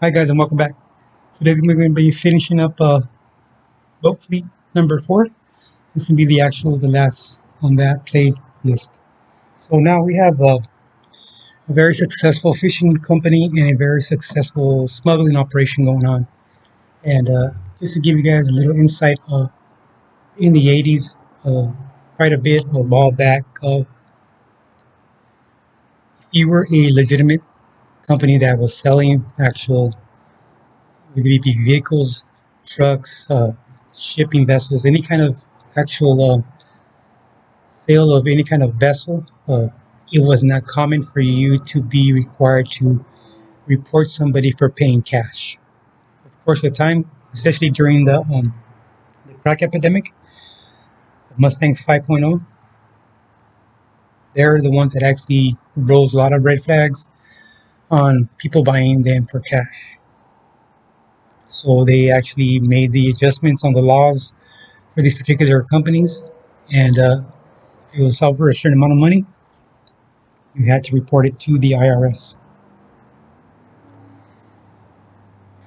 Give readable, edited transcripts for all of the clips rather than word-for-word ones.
Hi guys, and welcome back. Today we're going to be finishing up Boat Fleet number 4. This will be the last on that playlist. So now we have a very successful fishing company and a very successful smuggling operation going on. And just to give you guys a little insight, in the 80s, quite a bit a while back, you were a legitimate company that was selling actual, whether it be vehicles, trucks, shipping vessels, any kind of actual sale of any kind of vessel, it was not common for you to be required to report somebody for paying cash. Of course, with time, especially during the crack epidemic, Mustangs 5.0, they're the ones that actually rose a lot of red flags on people buying them for cash. So they actually made the adjustments on the laws for these particular companies, and if it was over a certain amount of money, you had to report it to the IRS.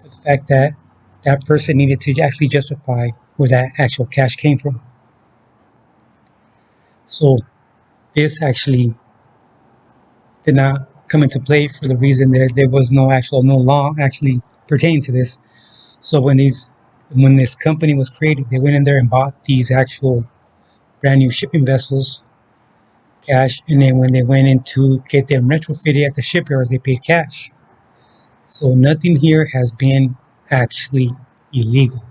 The fact that that person needed to actually justify where that actual cash came from. So this actually did not come into play for the reason that there was no law actually pertaining to this. So when this company was created, they went in there and bought these actual brand new shipping vessels cash, and then when they went in to get them retrofitted at the shipyards, they paid cash. So nothing here has been actually illegal.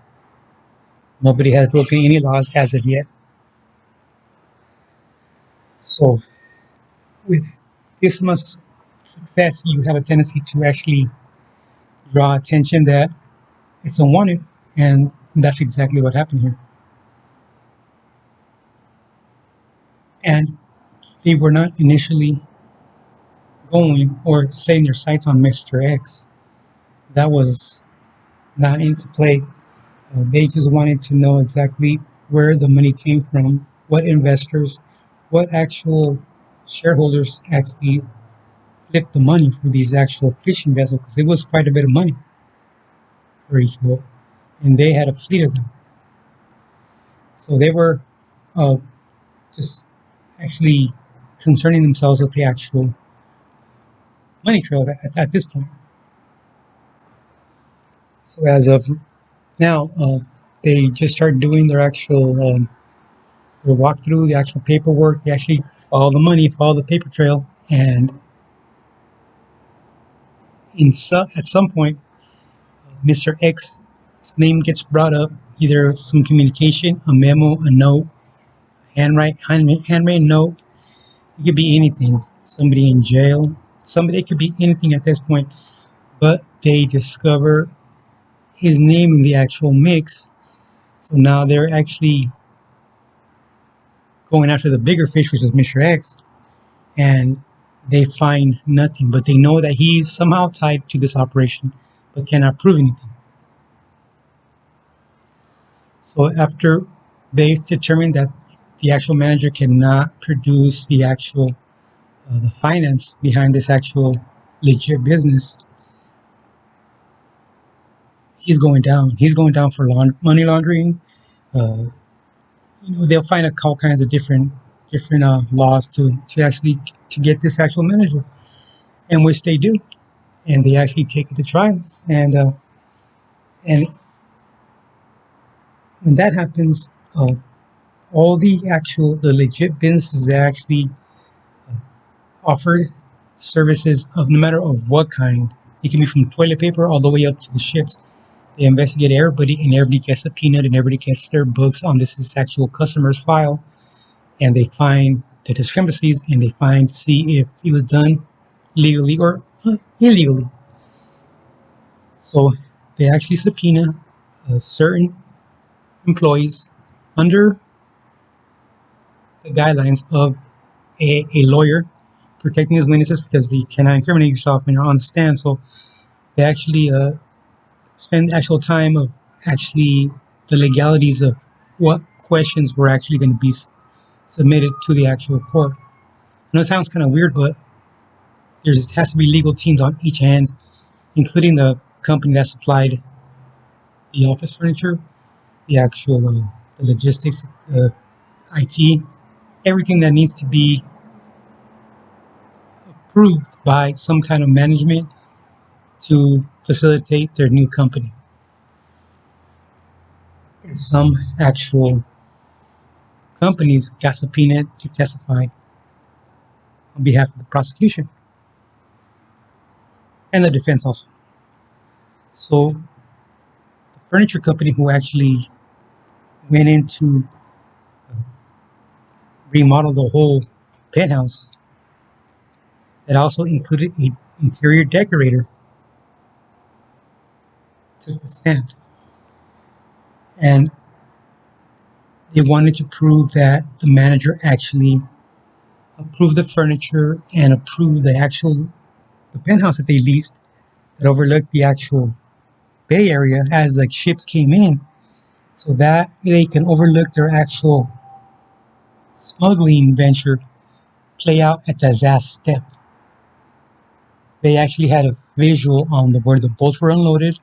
Nobody has broken any laws as of yet. So with this much success, you have a tendency to actually draw attention that it's unwanted, and that's exactly what happened here. And they were not initially going or setting their sights on Mr. X. That was not into play. They just wanted to know exactly where the money came from, what investors, what actual shareholders actually flipped the money for these actual fishing vessels, because it was quite a bit of money for each boat, and they had a fleet of them. So they were uh, just actually concerning themselves with the actual money trail at this point. So as of now, they just started doing their walkthrough, the actual paperwork. They actually follow the money, follow the paper trail, and at some point, Mr. X's name gets brought up, either some communication, a memo, a note, handwritten note. It could be anything. Somebody in jail. Somebody. It could be anything at this point. But they discover his name in the actual mix. So now they're actually going after the bigger fish, which is Mr. X, and they find nothing. But they know that he's somehow tied to this operation, but cannot prove anything. So after they determine that the actual manager cannot produce the finance behind this actual legit business, he's going down. He's going down for money laundering. Uh, they'll find all kinds of different laws to actually to get this actual manager, and which they do, and they actually take it to trial. And when that happens, all the legit businesses that actually offer services of no matter of what kind, it can be from toilet paper all the way up to the ships. They investigate everybody, and everybody gets subpoenaed, and everybody gets their books on this actual customer's file, and they find the discrepancies, and they find to see if it was done legally or illegally. So they actually subpoena certain employees under the guidelines of a lawyer protecting his witnesses, because you cannot incriminate yourself when you're on the stand. So they actually spend actual time of actually the legalities of what questions were actually going to be submitted to the actual court. I know it sounds kind of weird, but there has to be legal teams on each end, including company that supplied the office furniture, the actual the logistics, the IT, everything that needs to be approved by some kind of management to facilitate their new company. And some actual companies got subpoenaed to testify on behalf of the prosecution and the defense also. So the furniture company who actually went in to remodel the whole penthouse, that also included an interior decorator, took the stand. And they wanted to prove that the manager actually approved the furniture and approved the penthouse that they leased that overlooked the actual Bay Area as like ships came in, so that they can overlook their actual smuggling venture play out at the last step. They actually had a visual on where the boats were unloaded,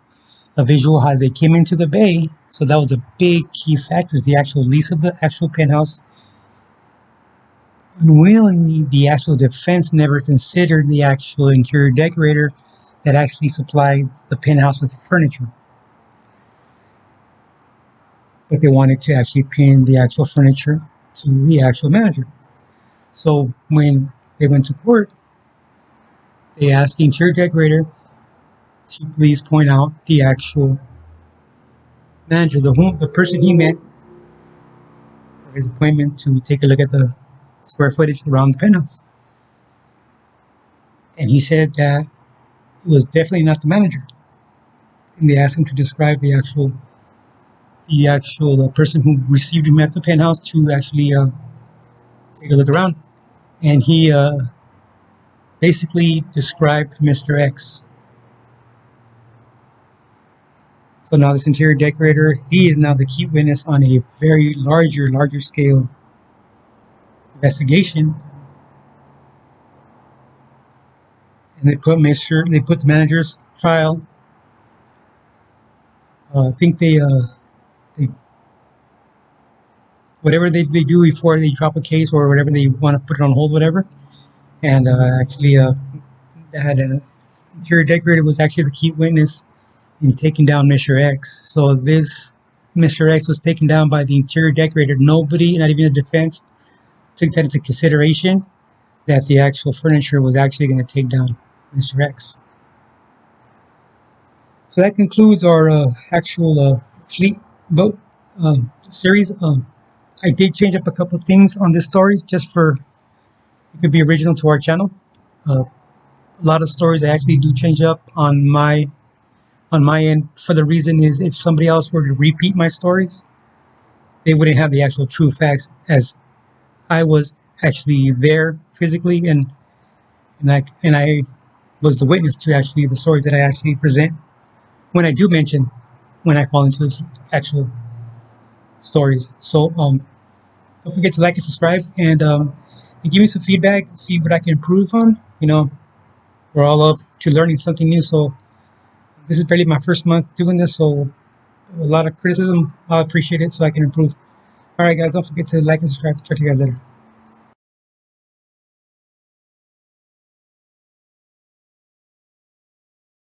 a visual as they came into the bay. So that was a big key factor, is the actual lease of the actual penthouse. Unwillingly, the actual defense never considered the actual interior decorator that actually supplied the penthouse with the furniture. But they wanted to actually pin the actual furniture to the actual manager. So when they went to court, they asked the interior decorator to please point out the actual manager, the person he met for his appointment to take a look at the square footage around the penthouse. And he said that it was definitely not the manager. And they asked him to describe the actual person who received him at the penthouse to actually take a look around. And he basically described Mr. X. So now this interior decorator, he is now the key witness on a very larger scale investigation. And they put the manager's trial. I think they whatever they do before they drop a case or whatever, they want to put it on hold, whatever. And that interior decorator was actually the key witness in taking down Mr. X. So this Mr. X was taken down by the interior decorator. Nobody, not even the defense, took that into consideration, that the actual furniture was actually going to take down Mr. X. So that concludes our actual fleet boat series. I did change up a couple of things on this story just for it could be original to our channel. A lot of stories I actually do change up on my end, for the reason is if somebody else were to repeat my stories, they wouldn't have the actual true facts, as I was actually there physically and I was the witness to actually the stories that I actually present when I do mention when I fall into this actual stories. So don't forget to like and subscribe, and give me some feedback, see what I can improve on. We're all up to learning something new, so this is barely my first month doing this, so a lot of criticism, I'll appreciate it so I can improve. All right, guys, don't forget to like and subscribe. Talk to you guys later.